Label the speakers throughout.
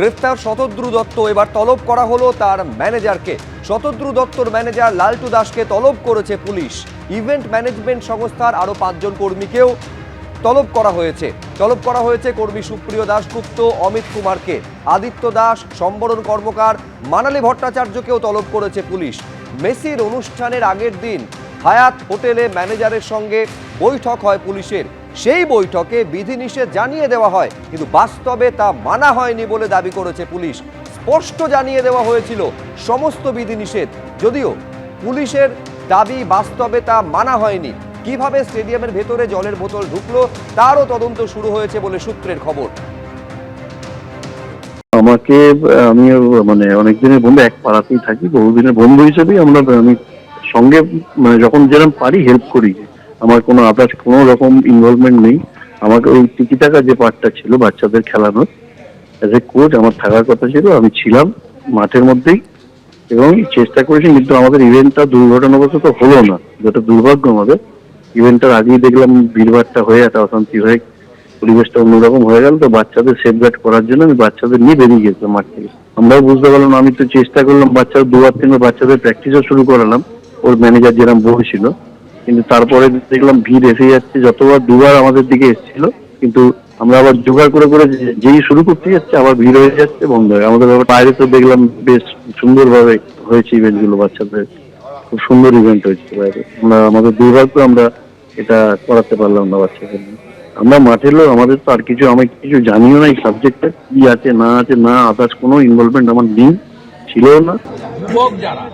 Speaker 1: গ্রেফতার শতদ্রু দত্ত। এবার তলব করা হলো তার ম্যানেজারকে। শতদ্রু দত্তর ম্যানেজার লালটু দাসকে তলব করেছে পুলিশ। ইভেন্ট ম্যানেজমেন্ট সংস্থার আরো 5 জন কর্মীকেও তলব করা হয়েছে কর্মী সুপ্রিয় দাশগুপ্ত, অমিত কুমারকে, আদিত্য দাস, সম্বরণ কর্মকার, মানালি ভট্টাচার্যকেও তলব করেছে পুলিশ। মেসির অনুষ্ঠানের আগের দিন হায়াত হোটেলে ম্যানেজারের সঙ্গে বৈঠক হয় পুলিশের। সেই বৈঠকে বিধিনিষেধ জানিয়ে দেওয়া হয়, কিন্তু বাস্তবে তা মানা হয়নি বলে দাবি করেছে পুলিশ। স্পষ্ট জানিয়ে দেওয়া হয়েছিল সমস্ত বিধিনিষেধ, যদিও পুলিশের দাবি বাস্তবে তা মানা হয়নি। কিভাবে স্টেডিয়ামের ভেতরে জলের বোতল ঢুকলো তারও তদন্ত শুরু হয়েছে বলে সূত্রের খবর।
Speaker 2: আমাকে আমি মানে অনেকদিনের বন্ধু, এক পাড়াতেই থাকি, বহুদিনের বন্ধু হিসেবেই আমি সঙ্গে যখন যেরকম পারি হেল্প করি। আমার কোনো আদার্স কোনো রকম ইনভলভমেন্ট নেই। আমাকে ওই টিকি টাকা যে পার্টটা ছিল বাচ্চাদের খেলানোর, এজ এ কোচ আমার থাকার কথা ছিল, আমি ছিলাম মাঠের মধ্যেই এবং চেষ্টা করেছি, কিন্তু আমাদের ইভেন্টটা দুর্ঘটনাবশত হলো না, যেটা দুর্ভাগ্য আমাদের। ইভেন্টটার আগেই দেখলাম ভিড়ভাড়টা হয়ে একটা অশান্তি হয়ে পরিবেশটা অন্যরকম হয়ে গেল। তো বাচ্চাদের সেফগার্ড করার জন্য আমি বাচ্চাদের নিয়ে বেরিয়ে গেছিলাম মাঠ থেকে। আমরাও বুঝতে পারলাম, আমি তো চেষ্টা করলাম, বাচ্চারা 2-3 বাচ্চাদের প্র্যাকটিসও শুরু করালাম ওর ম্যানেজার যেরকম বলেছিল, কিন্তু তারপরে দেখলাম ভিড় এসে যাচ্ছে। যতবার দুবার আমাদের দিকে এসেছিল, কিন্তু আমরা আবার জোগাড় করে করে যেই শুরু করতে যাচ্ছে আবার ভিড় হয়ে যাচ্ছে, বন্ধ হয়ে। আমাদের বাইরে তো দেখলাম বেশ সুন্দরভাবে হয়েছে ইভেন্টগুলো, বাচ্চাদের খুব সুন্দর ইভেন্ট হয়েছে বাইরে। আমাদের দুর্ভাগ্য আমরা এটা করাতে পারলাম না বাচ্চাদের। আমরা মাঠে লোক, আমাদের তো আর কিছু, আমি কিছু জানিও না এই সাবজেক্টে কি আছে না আছে, না আদার্স কোনো ইনভলভমেন্ট আমার নেই, ছিল না।
Speaker 3: যুবক যারা,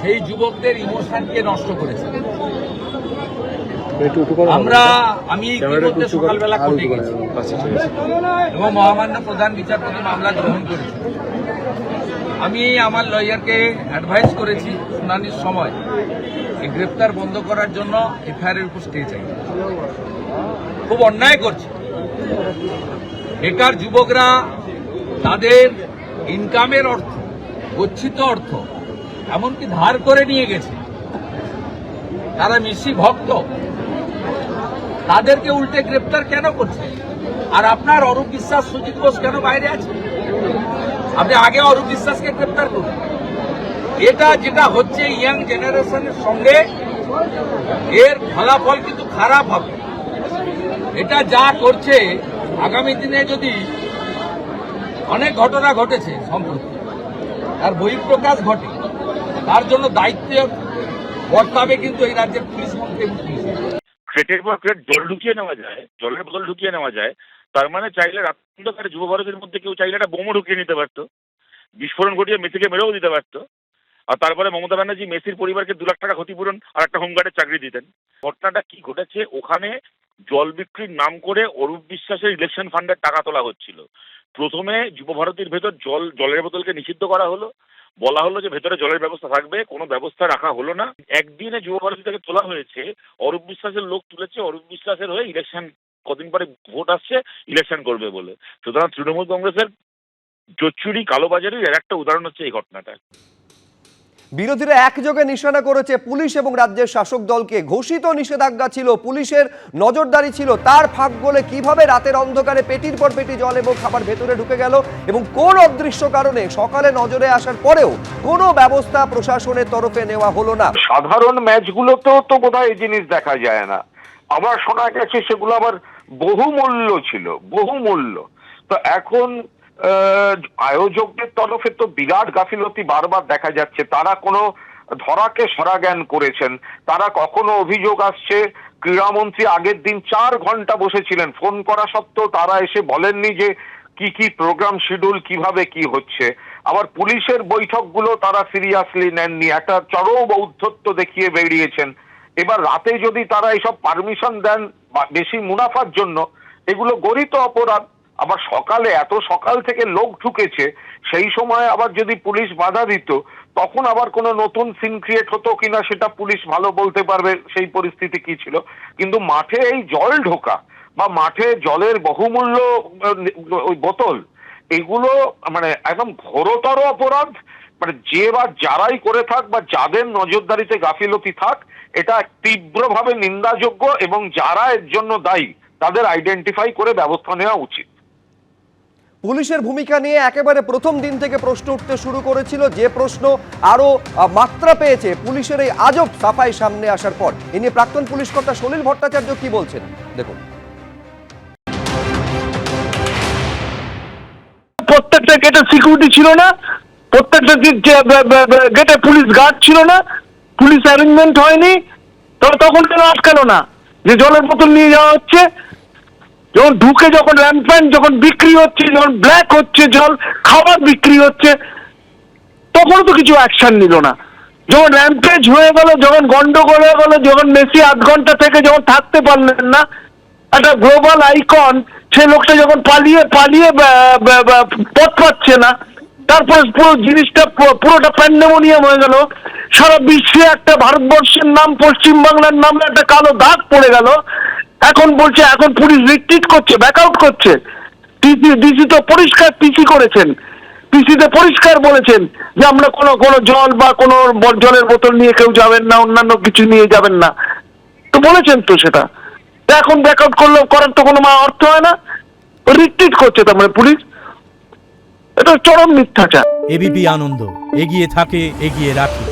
Speaker 3: সেই যুবকদের ইমোশনকে নষ্ট করেছে। আমি ইতিমধ্যে সকালবেলা কোর্টে গেছি এবং মহামান্য প্রধান বিচারপতি মামলা গ্রহণ করেছি। আমি আমার লয়ারকে অ্যাডভাইস করেছি শুনানির সময় এই গ্রেপ্তার বন্ধ করার জন্য এফআইআর এর উপর স্টে চাই। খুব অন্যায় করছে। বেকার যুবকরা তাদের ইনকামের অর্থ, গচ্ছিত অর্থ এমনকি ধার করে নিয়ে গেছে। তারা মেসি ভক্ত, তাদেরকে উল্টে গ্রেপ্তার কেন করছে? আর আপনার অরূপ বিশ্বাস, সুজিত ঘোষ কেন বাইরে আছে? আপনি আগে অরূপ বিশ্বাসকে গ্রেপ্তার করুন। এটা যেটা হচ্ছে ইয়াং জেনারেশনের সঙ্গে, এর ফলাফল কিন্তু খারাপ হবে। এটা যা করছে, আগামী দিনে যদি অনেক ঘটনা ঘটেছে সম্প্রতি, তার বহিঃপ্রকাশ ঘটে, তার জন্য দায়িত্ব বর্তাবে কিন্তু এই রাজ্যের পুলিশ মন্ত্রী।
Speaker 4: ক্রেটের পর ক্রেট জল ঢুকিয়ে নেওয়া যায়, জলের বোতল ঢুকিয়ে নেওয়া যায়, তার মানে চাইলে রাত্রে যুব ভারতের মধ্যে কেউ চাইলে একটা বোমও ঢুকিয়ে নিতে পারতো, বিস্ফোরণ ঘটিয়ে মেসিকে মেরেও দিতে পারতো। আর তারপরে মমতা ব্যানার্জি মেসির পরিবারকে 2 লাখ টাকা ক্ষতিপূরণ আর একটা হোমগার্ডের চাকরি দিতেন। ঘটনাটা কি ঘটেছে, ওখানে জল বিক্রির নাম করে অরূপ বিশ্বাসের ইলেকশন ফান্ডের টাকা তোলা হচ্ছিল। প্রথমে যুব ভারতীর ভেতর জলের বোতলকে নিষিদ্ধ করা হলো, বলা হলো যে ভেতরে জলের ব্যবস্থা থাকবে, কোনো ব্যবস্থা রাখা হলো না। একদিনে যুব ভারতী থেকে তোলা হয়েছে, অরূপ বিশ্বাসের লোক তুলেছে, অরূপ বিশ্বাসের হয়ে ইলেকশন, কদিন পরে ভোট আসছে, ইলেকশন করবে বলে। সুতরাং তৃণমূল কংগ্রেসের জোচ্চুরি, কালোবাজারির এর একটা উদাহরণ হচ্ছে এই ঘটনাটা।
Speaker 1: বিরোধীরা একযোগে নিশানা করেছে পুলিশ এবং রাজ্যের শাসক দলকে। ঘোষিত নিষেধাজ্ঞা ছিল, পুলিশের নজরদারি ছিল, তার ফাঁক গলে কিভাবে রাতের অন্ধকারে পেটির পর পেটি জল এবং খাবার ভেতরে ঢুকে গেল এবং কোন অদৃশ্য কারণে সকালে নজরে আসার পরেও কোনো ব্যবস্থা প্রশাসনের তরফে নেওয়া হলো না।
Speaker 5: সাধারণ ম্যাচগুলোতেও তো বোধহয় এই জিনিস দেখা যায় না। আবার শোনা গেছে সেগুলো আবার বহুমূল্য ছিল, বহুমূল্য। তো এখন আয়োজকদের তরফে তো বিরাট গাফিলতি বারবার দেখা যাচ্ছে। তারা কোনো ধরাকে সরা জ্ঞান করেছেন। তারা কখনো অভিযোগ আসছে ক্রীড়ামন্ত্রী আগের দিন 4 ঘন্টা বসেছিলেন, ফোন করা সত্ত্বেও তারা এসে বলেননি যে কি কি প্রোগ্রাম শিডিউল, কিভাবে কি হচ্ছে। আবার পুলিশের বৈঠকগুলো তারা সিরিয়াসলি নেননি, একটা চরম ঔদ্ধত্য দেখিয়ে বেরিয়েছেন। এবার রাতে যদি তারা এসব পারমিশন দেন বেশি মুনাফার জন্য, এগুলো গরিত অপরাধ। আবার সকালে, এত সকাল থেকে লোক ঢুকেছে, সেই সময় আবার যদি পুলিশ বাধা দিত, তখন আবার কোনো নতুন সিন ক্রিয়েট হতো কিনা সেটা পুলিশ ভালো বলতে পারবে সেই পরিস্থিতি কি ছিল। কিন্তু মাঠে এই জল ঢোকা বা মাঠে জলের বহুমূল্য ওই বোতল, এগুলো মানে একদম ঘোরতর অপরাধ। মানে যে বা যারাই করে থাক বা যাদের নজরদারিতে গাফিলতি থাক, এটা তীব্রভাবে নিন্দাযোগ্য এবং যারা এর জন্য দায়ী তাদের আইডেন্টিফাই করে ব্যবস্থা নেওয়া উচিত।
Speaker 1: পুলিশের ভূমিকা নিয়ে একেবারে প্রথম দিন থেকে প্রশ্ন উঠতে শুরু করেছিল, যে প্রশ্ন আরো মাত্রা পেয়েছে পুলিশের এই আজব সাফাই সামনে আসার পর। এ নিয়ে প্রাক্তন পুলিশ কর্তা সলিল ভট্টাচার্য কি বলছেন দেখুন।
Speaker 6: প্রত্যেকটা গেটে সিকিউরিটি ছিল না, প্রত্যেকটা গেটে পুলিশ গার্ড ছিল না, পুলিশ অ্যারেঞ্জমেন্ট হয়নি, তখন কেন আটকালো না? যে জলের বোতল নিয়ে যাওয়া হচ্ছে, যখন ঢুকে যখন র্যাম্প্যান্ট যখন বিক্রি হচ্ছে, যখন ব্ল্যাক হচ্ছে জল, খাবার বিক্রি হচ্ছে, তখনও তো কিছু অ্যাকশন নিল না। যখন র্যাম্পেজ হয়ে গেল, যখন গন্ডগোল হয়ে গেল, যখন মেসি আধ ঘন্টা থেকে যখন থাকতে পারলেন না, একটা গ্লোবাল আইকন সে লোকটা যখন পালিয়ে পথ পাচ্ছে না, তারপরে পুরো জিনিসটা পুরোটা প্যান্ডেমোনিয়াম হয়ে গেল। সারা বিশ্বে একটা ভারতবর্ষের নাম, পশ্চিমবাংলার নামে একটা কালো দাগ পড়ে গেল। এখন বলছে এখন পুলিশ রিট্রিট করছে, ব্যাকআউট করছে। ডিসি তো পরিষ্কার পিসি করেছেন, পিসিতে পরিষ্কার বলেছেন যে আমরা কোনো জল বা কোনো জলের বোতল নিয়ে কেউ যাবেন না, অন্যান্য কিছু নিয়ে যাবেন না, তো বলেছেন তো সেটা। এখন ব্যাকআউট করার তো কোনো অর্থ হয় না, রিট্রিট করছে তার মানে পুলিশ। এটা চরম মিথ্যাচার।
Speaker 7: এবিপি আনন্দ, এগিয়ে থাকে, এগিয়ে রাখে।